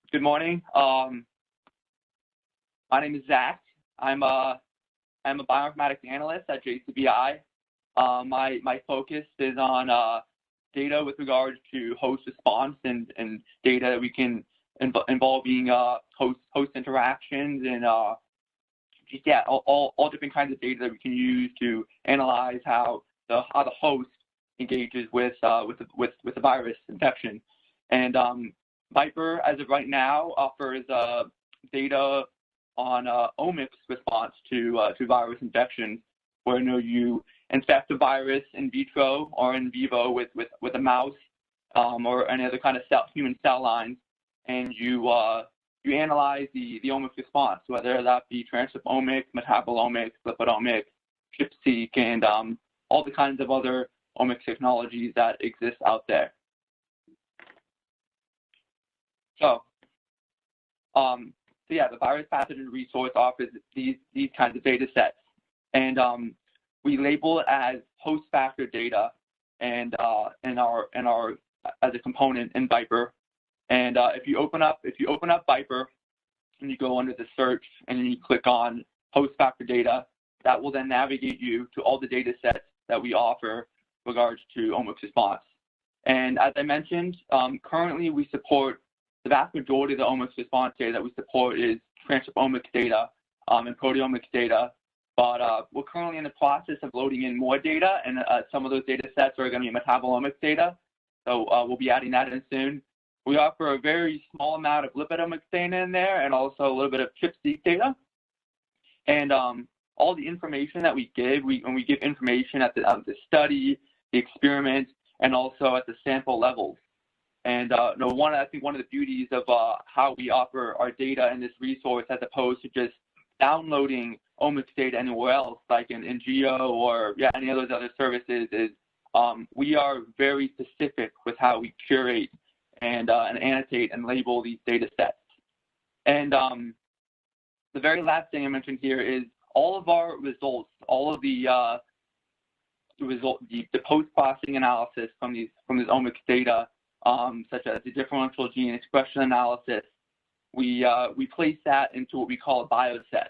Good morning. My name is Zach. I'm a bioinformatics analyst at JCBI. My focus is on data with regards to host response and data that we can involving host interactions and all different kinds of data that we can use to analyze how the host engages with the virus infection. And Viper, as of right now, offers data on omics response to virus infections, where you infect a virus in vitro or in vivo with a mouse or any other kind of human cell lines, and you analyze the omics response, whether that be transcriptomics, metabolomics, lipidomics, ChIP-Seq, and all the kinds of other omics technologies that exist out there. So yeah, the virus pathogen resource offers these kinds of data sets, and we label it as host factor data, and as a component in Viper. And if you open up Viper and you go under the search and you click on host factor data, that will then navigate you to all the data sets that we offer regards to omics response. And as I mentioned, currently we support the vast majority of the omics response data that we support is transcriptomics data and proteomics data, but we're currently in the process of loading in more data, and some of those data sets are going to be metabolomics data, so we'll be adding that in soon. We offer a very small amount of lipidomics data in there, and also a little bit of ChIP-Seq data. And all the information that we give, when we give information at the study, the experiment, and also at the sample levels. And I think one of the beauties of how we offer our data in this resource, as opposed to just downloading omics data anywhere else, like in Geo or any of those other services, is we are very specific with how we curate and annotate and label these data sets. And the very last thing I mentioned here is all of our results, all of the post-processing analysis from this omics data, such as the differential gene expression analysis, we place that into what we call a bioset.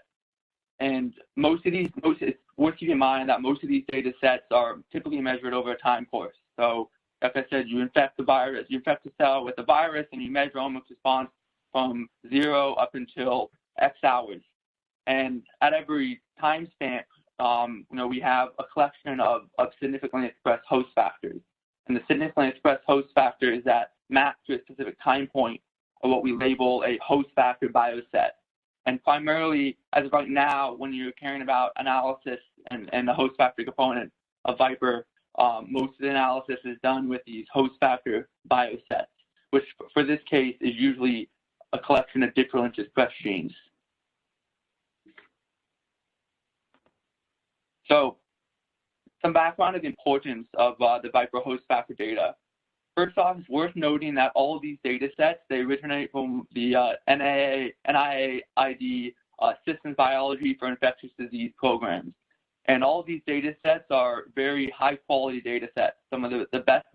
And it's worth keeping in mind that most of these data sets are typically measured over a time course. So, like I said, you infect the cell with the virus, and you measure omics response from 0 up until X hours. And at every time stamp, we have a collection of significantly expressed host factors. And the significantly expressed host factor is that mapped to a specific time point of what we label a host factor bioset. And primarily, as of right now, when you're caring about analysis and the host factor component of Viper, most of the analysis is done with these host factor biosets, which for this case is usually a collection of differentially expressed genes. So, some background of the importance of the Viper host factor data. First off, it's worth noting that all of these data sets, they originate from the NIAID Systems Biology for Infectious Disease programs. And all of these data sets are very high quality data sets, some of the best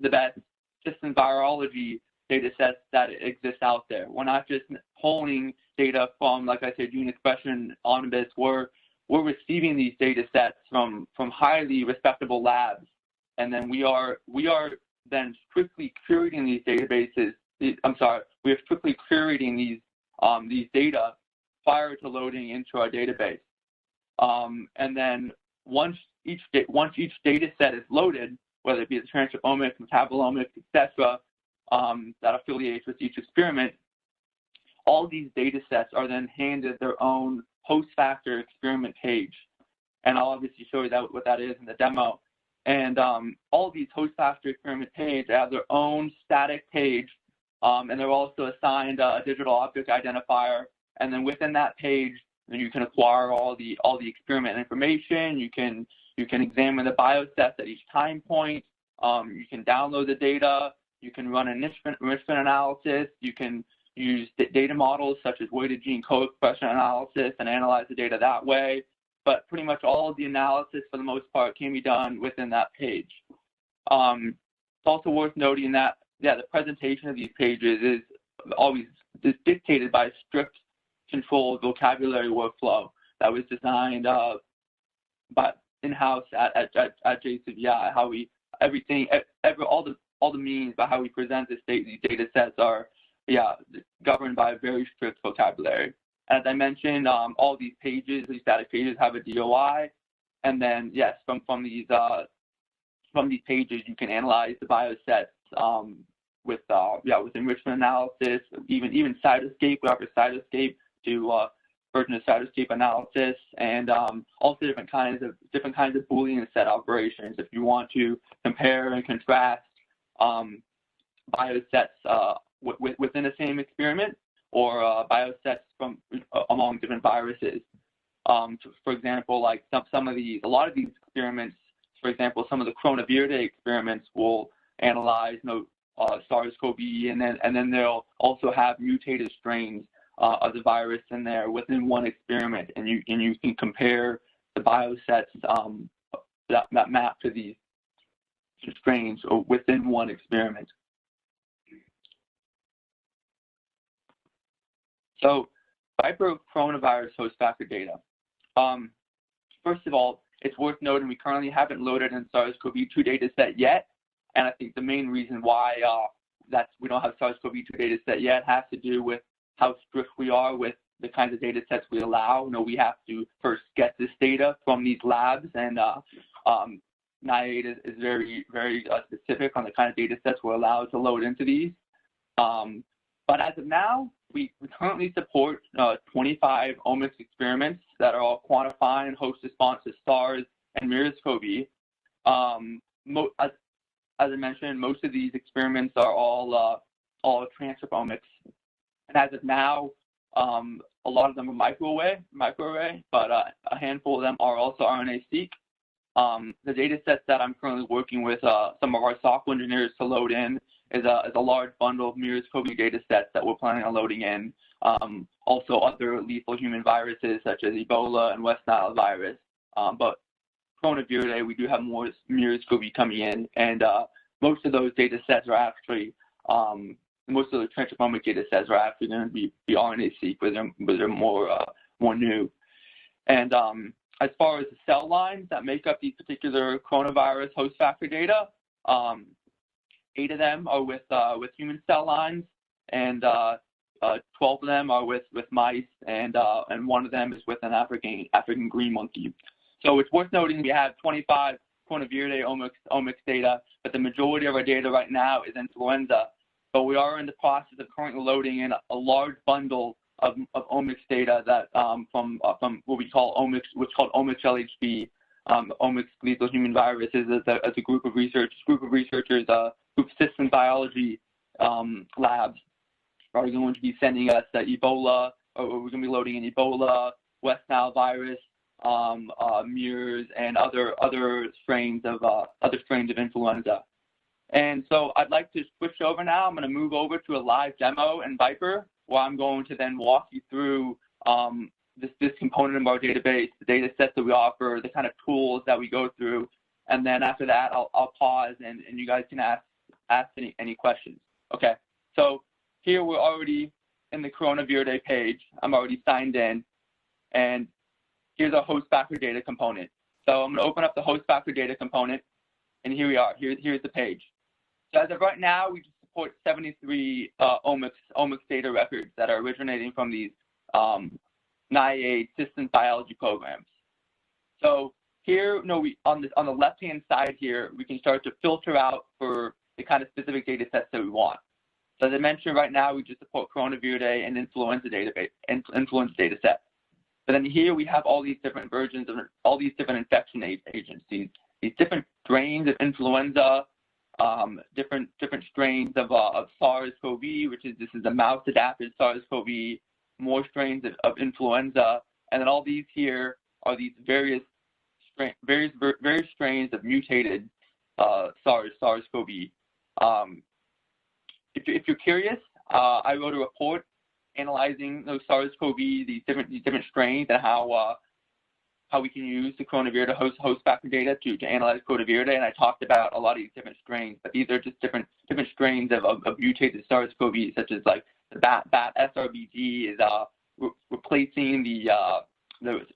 systems virology data sets that exist out there. We're not just pulling data from, like I said, gene expression omnibus. We're receiving these data sets from highly respectable labs, and then we are then strictly curating these databases. We are strictly curating these data prior to loading into our database. And then once each data set is loaded, whether it be the transcriptomics, metabolomics, etc., that affiliates with each experiment, all these data sets are then handed their own host factor experiment page. And I'll obviously show you what that is in the demo. And all these host factor experiment pages have their own static page, and they're also assigned a digital object identifier. And then within that page, you can acquire all the experiment information. You can examine the biosets at each time point. You can download the data. You can run enrichment analysis. You can use data models such as weighted gene co-expression analysis and analyze the data that way. But pretty much all of the analysis, for the most part, can be done within that page. It's also worth noting that, the presentation of these pages is always dictated by a strict controlled vocabulary workflow that was designed by in-house at JCVI. How we all the means by how we present these data sets are governed by a very strict vocabulary. As I mentioned, all these pages, these static pages, have a DOI, and then yes, from these pages you can analyze the biosets with enrichment analysis, even cytoscape. We offer cytoscape to version of cytoscape analysis, and also different kinds of Boolean set operations. If you want to compare and contrast biosets within the same experiment, or biosets from among different viruses. For example, like a lot of these experiments, for example, some of the Coronaviridae experiments will analyze SARS-CoV, and then they'll also have mutated strains of the virus in there within one experiment, and you can compare the biosets that map to these strains within one experiment. So, Viper coronavirus host factor data. First of all, it's worth noting we currently haven't loaded in SARS-CoV-2 data set yet, and I think the main reason why we don't have SARS-CoV-2 data set yet has to do with how strict we are with the kinds of data sets we allow. We have to first get this data from these labs, and NIAID is very, very specific on the kind of data sets we're allowed to load into these. But as of now, we currently support 25 omics experiments that are all quantifying host response to SARS and MERS-CoV. As I mentioned, most of these experiments are all transcriptomics. And as of now, a lot of them are microarray, but a handful of them are also RNA-seq. The data sets that I'm currently working with some of our software engineers to load in is a large bundle of MERS-CoV data sets that we're planning on loading in. Also other lethal human viruses such as Ebola and West Nile virus. But Coronaviridae, we do have more MERS-CoV coming in, and most of those data sets are actually, most of the transcriptomic data sets are actually going to be RNA-seq, but they're more new. And as far as the cell lines that make up these particular coronavirus host factor data, 8 of them are with human cell lines, and 12 of them are with mice, and 1 of them is with an African green monkey. So it's worth noting we have 25 Coronaviridae omics data, but the majority of our data right now is influenza. But we are in the process of currently loading in a large bundle of omics data that from what we call omics, what's called omics LHV, omics lethal human viruses, as a group of researchers, group of system biology labs are going to be sending us Ebola, or we're going to be loading in Ebola, West Nile virus, MERS, and other strains of influenza. And so I'd like to switch over now. I'm going to move over to a live demo in Viper, where I'm going to then walk you through this component of our database, the data sets that we offer, the kind of tools that we go through, and then after that I'll pause and you guys can ask any questions. Okay, so here we're already in the Coronaviridae page. I'm already signed in, and here's our host factor data component. So I'm going to open up the host factor data component, and here we are. Here's the page. So as of right now, we just support 73 omics data records that are originating from these NIAID systems biology programs. So here, on the left-hand side here, we can start to filter out for the kind of specific data sets that we want. So as I mentioned, right now we just support Coronaviridae and influenza data sets. But then here we have all these different versions of all these different infection agents, these different strains of influenza, different strains of SARS-CoV, this is a mouse-adapted SARS-CoV, more strains of influenza, and then all these here are these various strains of mutated SARS-CoV. If you're curious, I wrote a report analyzing those SARS-CoV, these different strains, and how we can use the Coronaviridae host factor data to analyze Coronaviridae, and I talked about a lot of these different strains, but these are just different strains of mutated SARS-CoV, such as like the bat SRBG is replacing the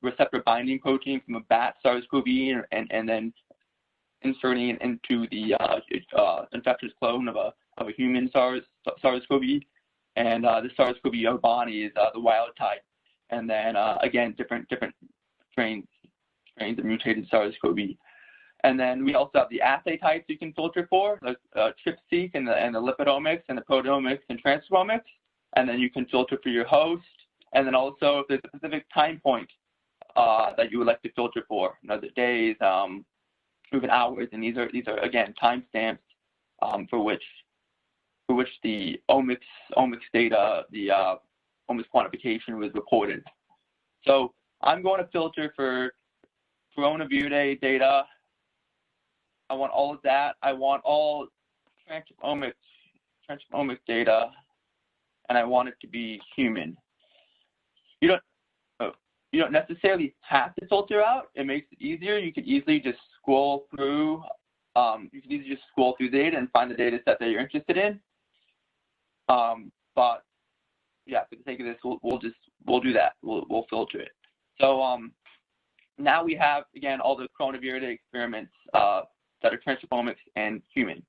receptor binding protein from a bat SARS-CoV and then inserting it into the infectious clone of a human SARS-CoV, and the SARS-CoV body is the wild type, and then again different strains of mutated SARS-CoV. And then we also have the assay types you can filter for, like ChIP-Seq and the lipidomics and the proteomics and transcriptomics, and then you can filter for your host, and then also if there's a specific time point that you would like to filter for, the days, even hours, and these are again timestamps for which the omics data, the omics quantification was reported. So I'm going to filter for Coronaviridae data. I want all of that. I want all transcriptomics data, and I want it to be human. You don't necessarily have to filter out. It makes it easier. You could easily just scroll through. Data and find the data set that you're interested in. But yeah, for the sake of this, we'll do that. We'll filter it. So now we have again all the Coronaviridae experiments that are transcriptomics and human.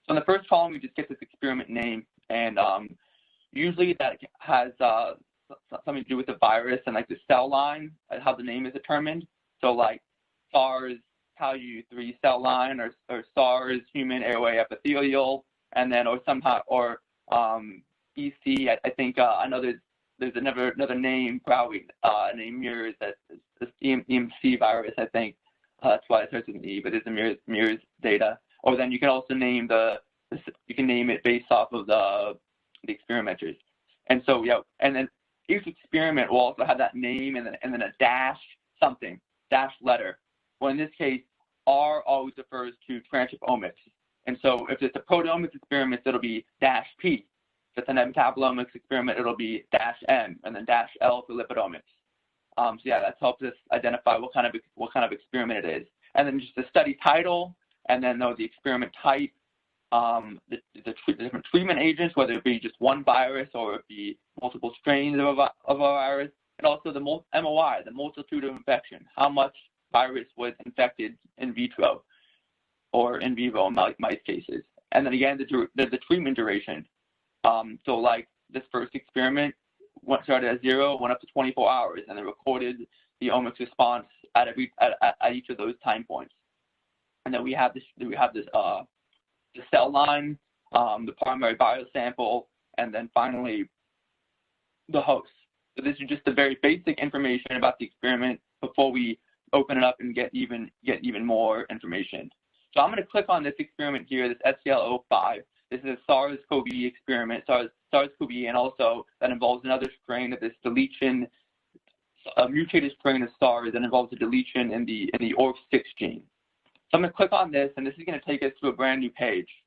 So in the first column, we just get this experiment name, and usually that has something to do with the virus and like the cell line, how the name is determined. So like SARS Cal-U3 cell line, or SARS human airway epithelial, and then or EC. I think I know there's another name probably named MERS, that this EMC virus. I think that's why it starts with an E, but it's a MERS data. Or then you can also name you can name it based off of the experimenters. And so and then each experiment will also have that name and then a dash letter. Well, in this case, R always refers to transcriptomics. And so if it's a proteomics experiment, it'll be -P. If it's a metabolomics experiment, it'll be -M, and then -L for lipidomics. So yeah, that helps us identify what kind of experiment it is. And then just the study title, and then the experiment type, the different treatment agents, whether it be just one virus or it be multiple strains of a virus, and also the MOI, the multitude of infection, how much virus was infected in vitro or in vivo in mice cases. And then again, the treatment duration. So like this first experiment started at 0, went up to 24 hours, and then recorded the omics response at each of those time points. And then we have the cell line, the primary biosample, and then finally the host. So this is just the very basic information about the experiment before we open it up and get even more information. So I'm going to click on this experiment here, this SCL05. This is a SARS-CoV experiment, SARS-CoV, and also that involves another strain of this deletion, a mutated strain of SARS that involves a deletion in the ORF6 gene. So I'm going to click on this, and this is going to take us to a brand new page.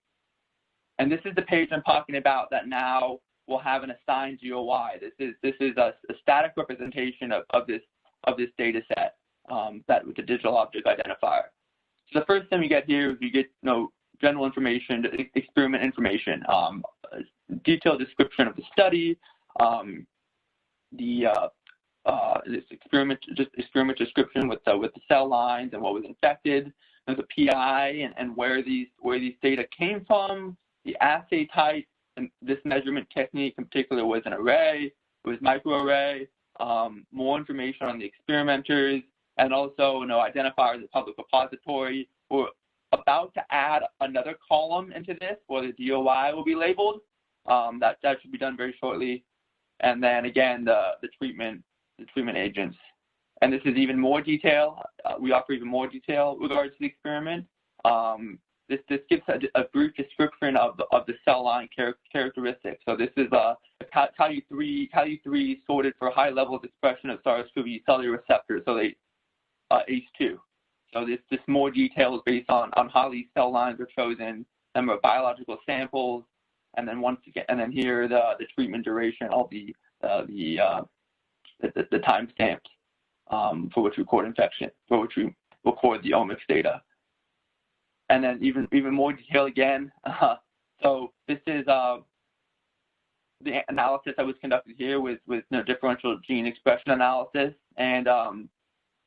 And this is the page I'm talking about that now will have an assigned GOI. This is a static representation of this data set that with the digital object identifier. So the first thing we get here is we get general information, experiment information, detailed description of the study, this experiment description with the cell lines and what was infected. There's a PI and where these data came from, the assay type, and this measurement technique in particular was an array, it was microarray, more information on the experimenters, and also identifiers of the public repository. We're about to add another column into this where the DOI will be labeled. That should be done very shortly. And then again, the treatment agents. And this is even more detail. We offer even more detail regards to the experiment. This gives a brief description of the cell line characteristics. So this is Cal-U3 sorted for high levels of expression of SARS-CoV cellular receptors, so they ACE2. So this more detail is based on how these cell lines are chosen, number of biological samples, and then here the treatment duration, all the timestamps. for which we record infection, for which we record the omics data. And then even more detail again. So this is the analysis that was conducted here with differential gene expression analysis, and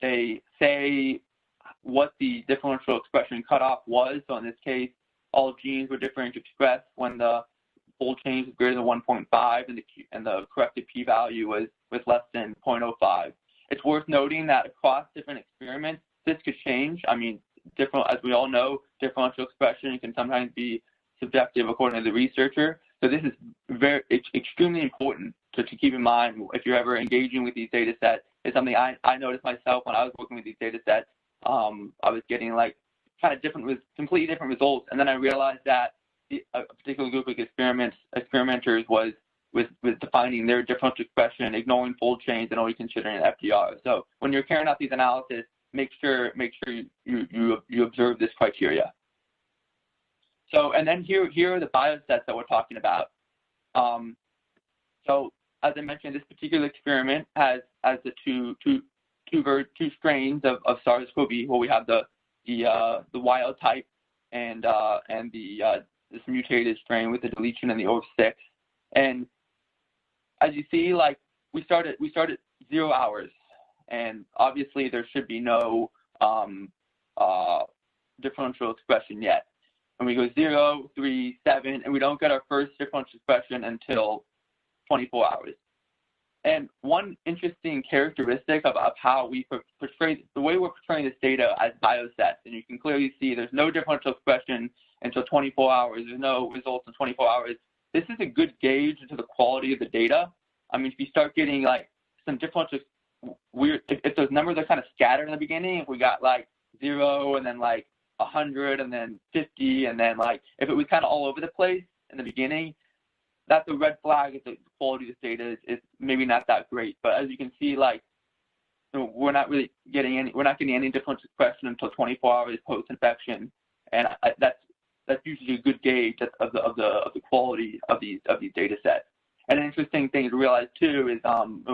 they say what the differential expression cutoff was. So in this case, all genes were differentially expressed when the fold change was greater than 1.5, and the corrected p-value was less than 0.05. It's worth noting that across different experiments, this could change. I mean, as we all know, differential expression can sometimes be subjective according to the researcher. So this is extremely important to keep in mind if you're ever engaging with these data sets. It's something I noticed myself when I was working with these data sets. I was getting like kind of completely different results, and then I realized that a particular group of experimenters was defining their differential expression, ignoring fold change, and only considering an FDR. So when you're carrying out these analyses, make sure you observe this criteria. So, and then here are the biosets that we're talking about. So as I mentioned, this particular experiment has the two strains of SARS-CoV. Well, we have the wild type and this mutated strain with the deletion in the ORF6. And as you see, like we started 0 hours, and obviously there should be no differential expression yet. And we go 0, 3, 7, and we don't get our first differential expression until 24 hours. And one interesting characteristic of how we portray, the way we're portraying this data as biosets, and you can clearly see there's no differential expression until 24 hours, there's no results in 24 hours. This is a good gauge into the quality of the data. I mean, if you start getting like some differential, if those numbers are kind of scattered in the beginning, if we got like 0 and then like 100 and then 50, and then like if it was kind of all over the place in the beginning, that's a red flag if the quality of this data is maybe not that great. But as you can see, like we're not getting any differential expression until 24 hours post-infection, and that's usually a good gauge of the quality of these data sets. And an interesting thing to realize too is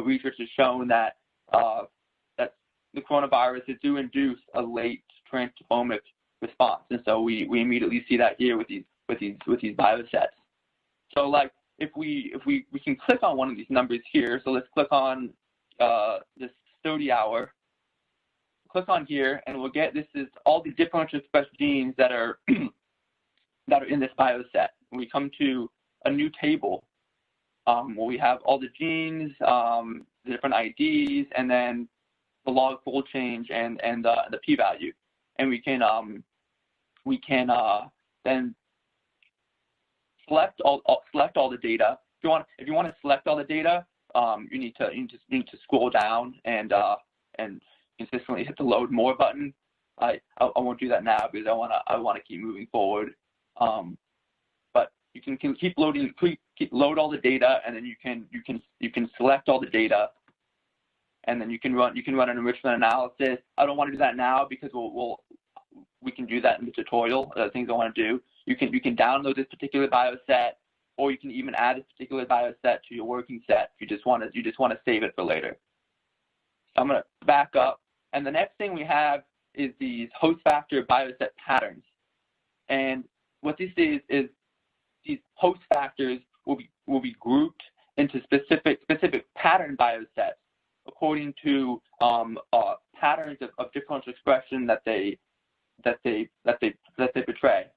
research has shown that that the coronaviruses do induce a late transcriptomic response, and so we immediately see that here with these biosets. So like if we can click on one of these numbers here, so let's click on this 30 hour. Click on here, and we'll get, this is all the differential expressed genes that are that are in this bioset. We come to a new table where we have all the genes, the different IDs, and then the log fold change and the p-value. And we can then select all the data. If you want to select all the data, you need to scroll down and consistently hit the load more button. I won't do that now because I want to keep moving forward. But you can keep load all the data, and then you can select all the data, and then you can run an enrichment analysis. I don't want to do that now because we can do that in the tutorial. Things I want to do. You can download this particular bioset, or you can even add this particular bioset to your working set if you just want to save it for later. So I'm going to back up, and the next thing we have is these host factor bioset patterns. And what this is these host factors will be grouped into specific pattern biosets according to patterns of differential expression that they portray.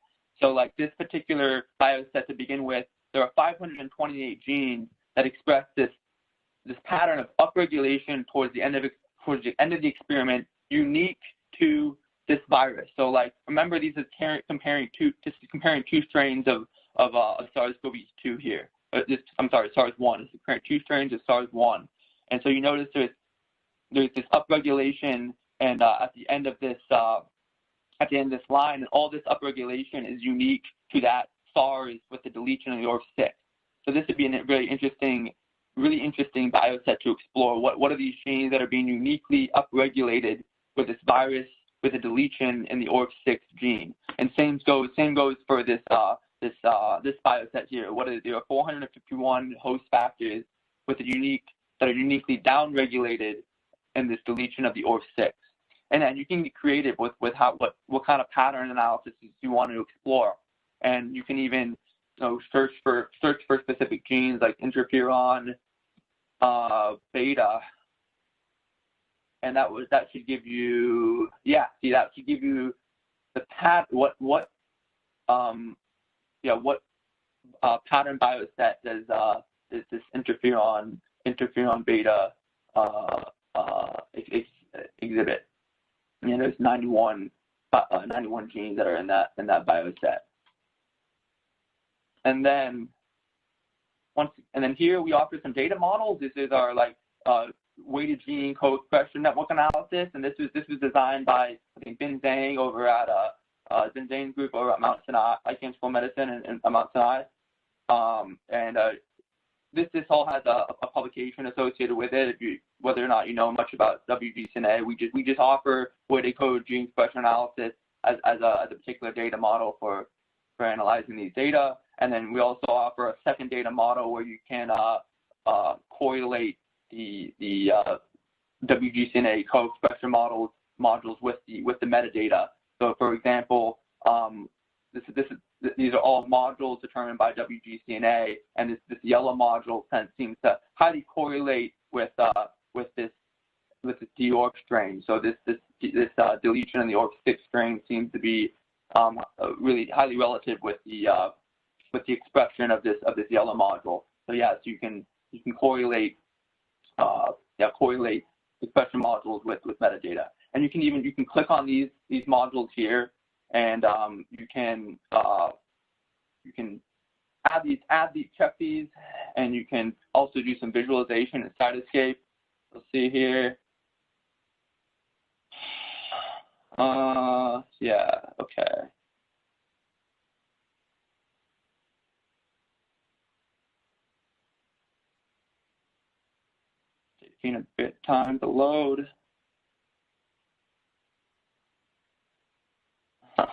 So like this particular bioset to begin with, there are 528 genes that express this pattern of upregulation towards the end of the experiment, unique to this virus. So like remember, these are comparing two strains of SARS-CoV-2 here. SARS-1. It's comparing two strains of SARS-1. And so you notice there's this upregulation, and at the end of this line, and all this upregulation is unique to that SARS with the deletion of the ORF6. So this would be a really interesting bioset to explore. What are these genes that are being uniquely upregulated with this virus with a deletion in the ORF6 gene? And same goes for this bioset here. There are 451 host factors that are uniquely downregulated this deletion of the ORF6. And then you can get creative with what kind of pattern analysis you want to explore. And you can even search for specific genes like interferon beta, and that should give you that should give you the what pattern bioset does this interferon beta exhibit. There's 91 genes that are in that bioset. And then here we offer some data models. This is our weighted gene co-expression network analysis, and this was designed by I think Bin Zhang over at Bin Zhang's group over at Mount Sinai, ICANN School of Medicine in Mount Sinai. This all has a publication associated with it. Whether or not you know much about WGCNA, we just offer weighted code gene expression analysis as a particular data model for analyzing these data. And then we also offer a second data model where you can correlate the WGCNA co-expression modules with the metadata. So, for example, these are all modules determined by WGCNA, and this yellow module seems to highly correlate with this deORF strain. So this deletion in the ORF6 strain seems to be really highly relative with the expression of this yellow module. So so you can correlate expression modules with metadata, and you can click on these modules here, and you can check these, and you can also do some visualization in Cytoscape. Let's see here. Okay. Taking a bit time to load. A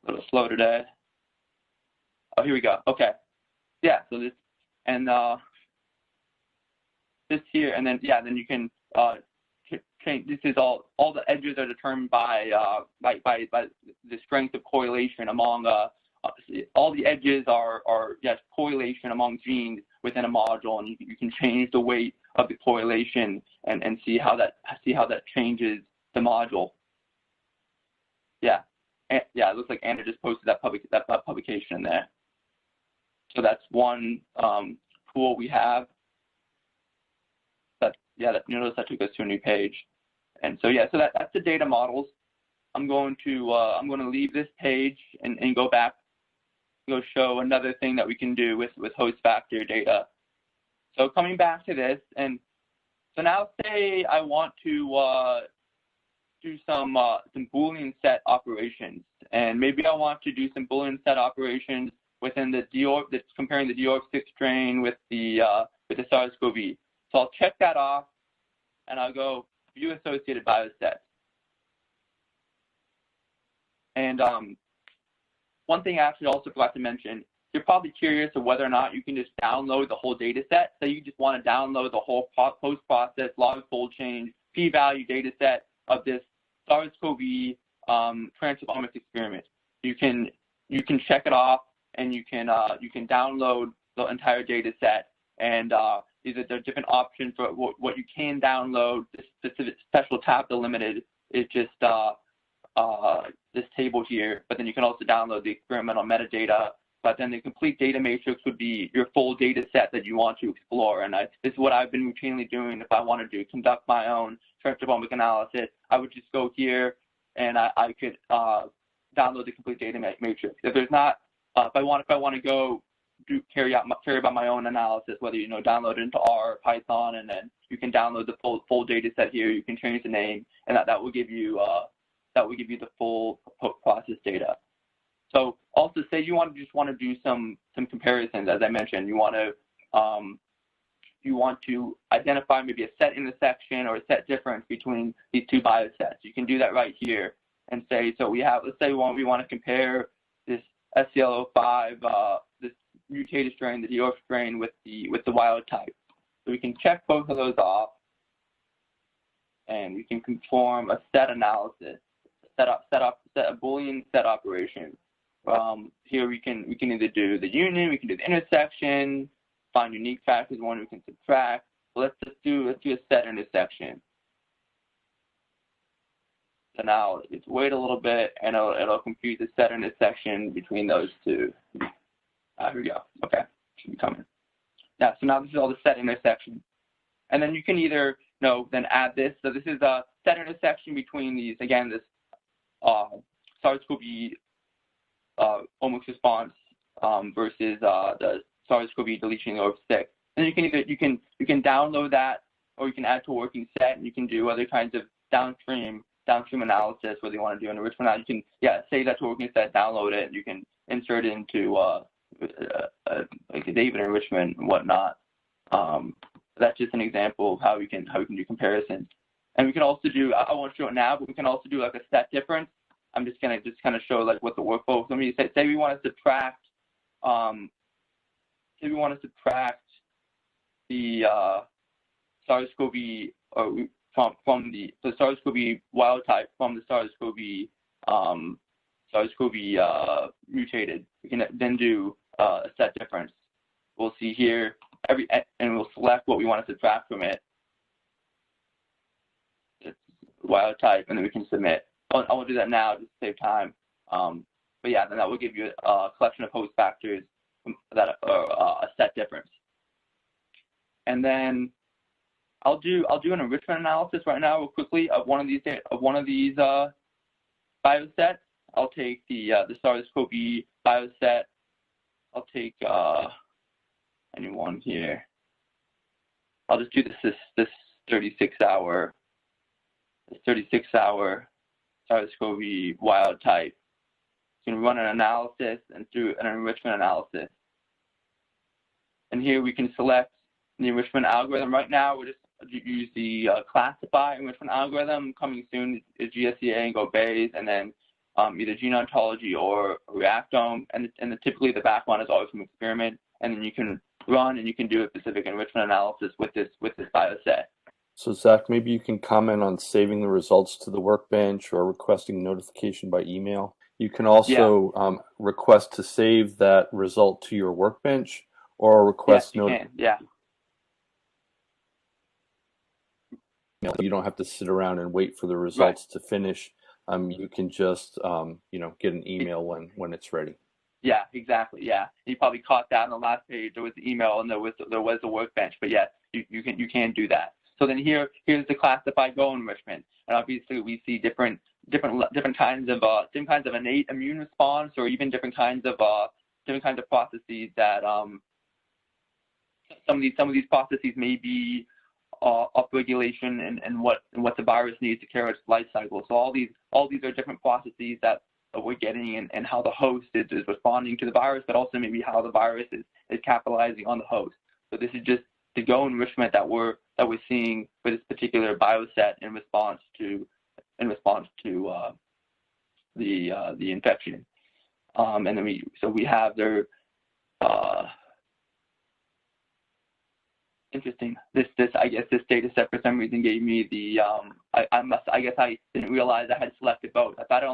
little slow today. Oh, here we go. Okay. Yeah, so this and this here, and then you can change. This is all the edges are determined by the strength of correlation among all the edges are correlation among genes within a module, and you can change the weight of the correlation and see how that changes the module. It looks like Anna just posted that publication in there. So that's one tool we have. Notice that took us to a new page. And so that's the data models. I'm going to leave this page and go back, go show another thing that we can do with host factor data. So coming back to this, and so now say I want to do some Boolean set operations, and maybe I want to do some Boolean set operations within the deORF, that's comparing the deORF6 strain with the SARS-CoV. So I'll check that off, and I'll go view associated biosets. And one thing I actually also forgot to mention, you're probably curious of whether or not you can just download the whole data set. So you just want to download the whole post-process log fold change p-value data set of this SARS-CoV transcriptomics experiment. You can check it off, and you can download the entire data set. And there are different options for what you can download. This specific special tab delimited is just this table here, but then you can also download the experimental metadata. But then the complete data matrix would be your full data set that you want to explore. And this is what I've been routinely doing if I want to conduct my own transcriptomic analysis. I would just go here, and I could download the complete data matrix. If there's not, if I want to go carry out my own analysis, whether download it into R or Python, and then you can download the full data set here. You can change the name, and that will give you the full process data. So also say you want to do some comparisons, as I mentioned. You want to identify maybe a set intersection or a set difference between these two biosets. You can do that right here and say, so let's say we want to compare this SCL05, mutated strain, the DR strain with the wild type. So we can check both of those off, and we can perform a set analysis, set a Boolean set operation. Here we can either do the union, we can do the intersection, find unique factors, one we can subtract. So let's do a set intersection. So now let's wait a little bit, and it'll compute the set intersection between those two. Here we go. Okay, should be coming. Yeah. So now this is all the set intersection, and then you can either then add this. So this is a set intersection between these. Again, this SARS-CoV omics response versus the SARS-CoV deletion of 6. And you can either you can download that, or you can add to a working set, and you can do other kinds of downstream analysis, whether you want to do an enrichment. You can save that to a working set, download it, and you can insert it into like a David enrichment and whatnot. That's just an example of how we can do comparisons. And we can also do, I won't show it now, but we can also do like a set difference. I'm just gonna kind of show like what the workflow. So say we want to subtract, the SARS-CoV from the SARS-CoV wild type from the SARS-CoV mutated. We can then do a set difference. We'll see here and we'll select what we want to subtract from it. It's wild type, and then we can submit. I won't do that now just to save time. But yeah, then that will give you a collection of host factors that are a set difference. And then I'll do an enrichment analysis right now real quickly of one of these biosets. I'll take the SARS-CoV bioset. I'll take anyone here. I'll just do this 36-hour SARS-CoV wild type. You can run an analysis and do an enrichment analysis. And here we can select the enrichment algorithm. Right now, we're just use the classify enrichment algorithm. Coming soon is GSEA and Go Bayes, and then either gene ontology or Reactome. And typically the background is always from experiment. And then you can run and you can do a specific enrichment analysis with this bioset. So Zach, maybe you can comment on saving the results to the Workbench or requesting notification by email. You can also request to save that result to your Workbench or request notification. Yeah. You don't have to sit around and wait for the results to finish. You can just get an email when it's ready. Yeah, exactly. Yeah, you probably caught that on the last page. There was the email and there was the Workbench, but yeah, you can do that. So then here's the classified Go enrichment, and obviously we see different kinds of innate immune response, or even different kinds of processes that some of these processes may be upregulation and what the virus needs to carry its life cycle. So all these are different processes that we're getting, and how the host is responding to the virus, but also maybe how the virus is capitalizing on the host. So this is just the Go enrichment that we're seeing for this particular bioset in response to the infection. And then we have their interesting. This data set for some reason gave me the I guess I didn't realize I had selected both. I thought I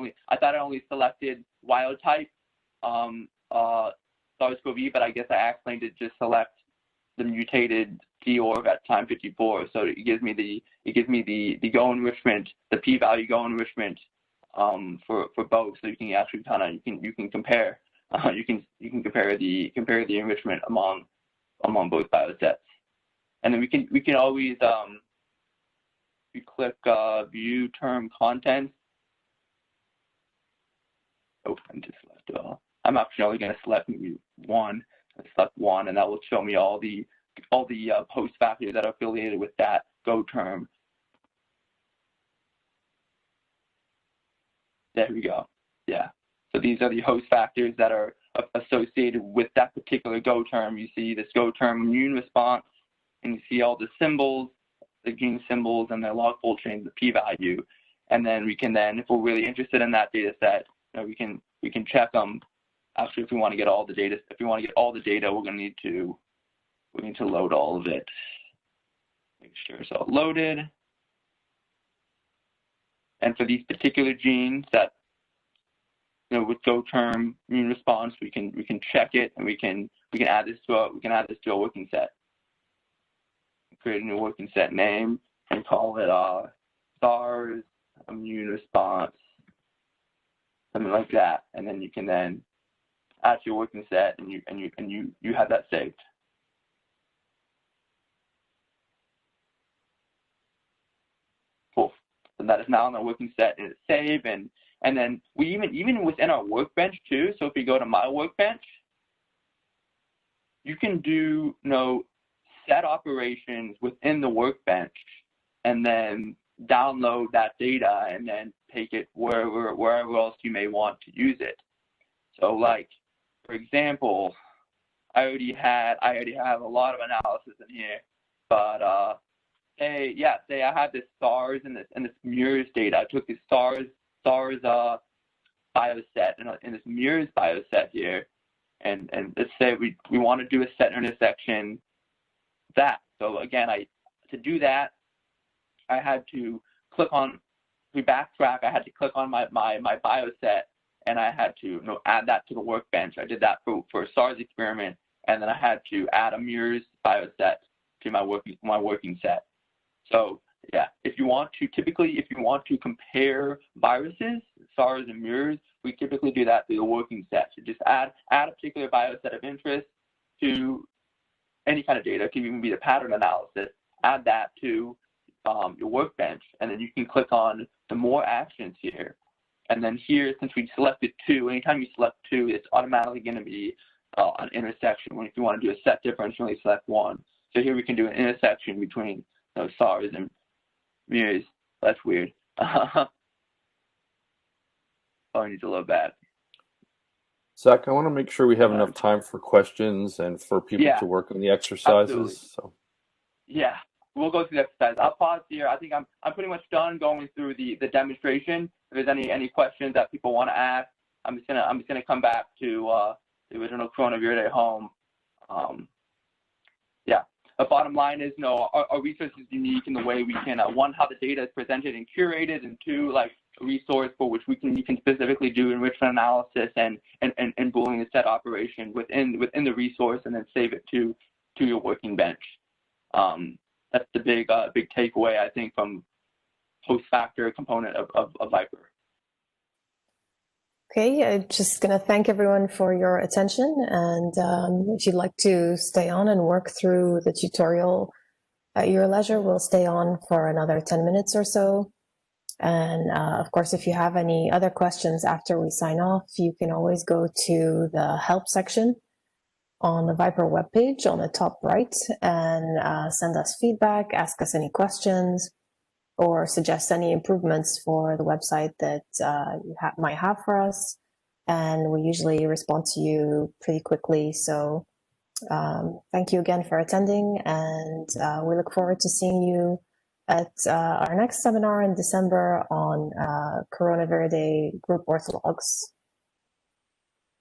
only selected wild type SARS-CoV, but I guess I accidentally did just select the mutated T-org at time 54. So it gives me the Go enrichment, the p-value Go enrichment for both. So you can actually you can compare you can compare the enrichment among both biosets. And then we can always we click view term content. Oh, I just select I'm actually only going to select maybe one. I select one, and that will show me all the host factors that are affiliated with that Go term. There we go. Yeah. So these are the host factors that are associated with that particular Go term. You see this Go term immune response, and you see all the symbols, the gene symbols, and their log fold chains, the p-value. And then we can if we're really interested in that data set, we can check them Actually, if we want to get all the data, we're going to need to load all of it. Make sure it's all loaded. And for these particular genes that, with go term immune response, we can check it, and we can add this to a working set. Create a new working set name and call it SARS immune response, something like that, and then you can then add to your working set, and you have that saved. Cool. So that is now on our working set, and it's saved, and then we even within our workbench too. So if you go to my workbench, you can do set operations within the workbench, and then download that data, and then take it wherever else you may want to use it. So, like for example, I already have a lot of analysis in here, but say I have this SARS and this MERS data. I took this SARS bioset and this MERS bioset here, and let's say we want to do a set intersection that. So again, to do that, I had to click on, we backtrack, I had to click on my bioset, and I had to add that to the workbench. I did that for a SARS experiment, and then I had to add a MERS bioset to my working set. So yeah, if you want to compare viruses, SARS and MERS, we typically do that through the working set. So just add a particular bioset of interest to any kind of data. It can even be the pattern analysis. Add that to your workbench, and then you can click on the more actions here. And then here, since we selected 2, anytime you select 2, it's automatically going to be an intersection. If you want to do a set difference, you only select 1. So here we can do an intersection between SARS and MERS. That's weird. Oh, I need to load that. Zach, I want to make sure we have enough time for questions and for people to work on the exercises. Absolutely. So yeah, we'll go through the exercise. I'll pause here. I think I'm pretty much done going through the demonstration. If there's any questions that people want to ask, I'm just gonna come back to the original Coronaviridae home. The bottom line is, our research is unique in the way we can, one, how the data is presented and curated, and 2, like a resource for which you can specifically do enrichment analysis and Boolean set operation within the resource, and then save it to your working bench. That's the big takeaway, I think, from host factor component of Viper. Okay, I'm just going to thank everyone for your attention, and if you'd like to stay on and work through the tutorial at your leisure, we'll stay on for another 10 minutes or so. And of course, if you have any other questions after we sign off, you can always go to the help section on the Viper webpage on the top right and send us feedback, ask us any questions, or suggest any improvements for the website that you might have for us. And we usually respond to you pretty quickly. So thank you again for attending, and we look forward to seeing you at our next seminar in December on Coronaviridae group orthologs.